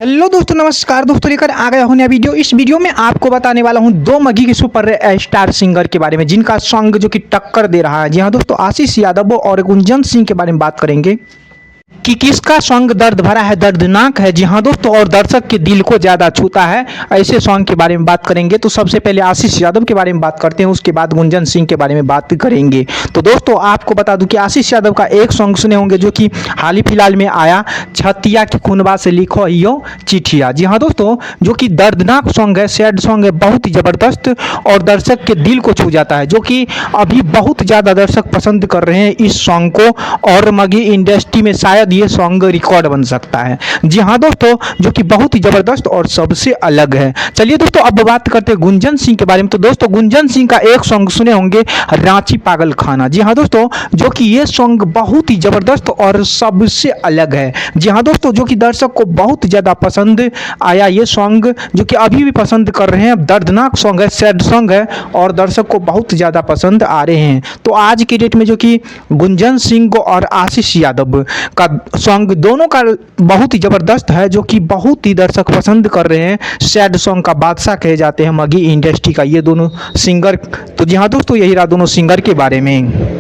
Hello दोस्तों, नमस्कार दोस्तों। लेकर आ गया हूँ नया वीडियो। इस वीडियो में आपको बताने वाला हूँ दो मगी के सुपर स्टार सिंगर के बारे में, जिनका सॉन्ग जो कि टक्कर दे रहा है। जी हाँ दोस्तों, आशीष यादव और गुंजन सिंह के बारे में बात करेंगे कि किसका सॉन्ग दर्द भरा है, दर्दनाक है। जी हाँ दोस्तों, और दर्शक के दिल को ज़्यादा छूता है, ऐसे सॉन्ग के बारे में बात करेंगे। तो सबसे पहले आशीष यादव के बारे में बात करते हैं, उसके बाद गुंजन सिंह के बारे में बात करेंगे। तो दोस्तों आपको बता दूं कि आशीष यादव का एक सॉन्ग सुने होंगे जो कि हाल ही फिलहाल में आया, छतिया की खुनबा से लिखो हियो चिट्ठिया। जी हाँ दोस्तों, जो कि दर्दनाक सॉन्ग है, सैड सॉन्ग है, बहुत ही ज़बरदस्त और दर्शक के दिल को छू जाता है, जो कि अभी बहुत ज़्यादा दर्शक पसंद कर रहे हैं इस सॉन्ग को। और मगी इंडस्ट्री में शायद ये सॉन्ग रिकॉर्ड बन सकता है। जी हाँ दोस्तों, जो कि बहुत ही जबरदस्त और सबसे अलग है। चलिए दोस्तों, अब बात करते हैं गुंजन सिंह के बारे में। तो दोस्तों गुंजन सिंह का एक सॉन्ग सुने होंगे, रांची पागल खाना। जी हाँ दोस्तों, जो कि ये सॉन्ग बहुत ही जबरदस्त और सबसे अलग है। जी हाँ दोस्तों, जो कि दर्शक को बहुत ज़्यादा पसंद आया ये सॉन्ग, जो कि अभी भी पसंद कर रहे हैं। दर्दनाक सॉन्ग है, सैड सॉन्ग है और दर्शक को बहुत ज़्यादा पसंद आ रहे हैं। तो आज की डेट में जो कि गुंजन सिंह और आशीष यादव का सॉन्ग दोनों का बहुत ही ज़बरदस्त है, जो कि बहुत ही दर्शक पसंद कर रहे हैं। सैड सॉन्ग का बादशाह कहे जाते हैं मगी इंडस्ट्री का ये दोनों सिंगर। तो जी हाँ दोस्तों, यही रहा दोनों सिंगर के बारे में।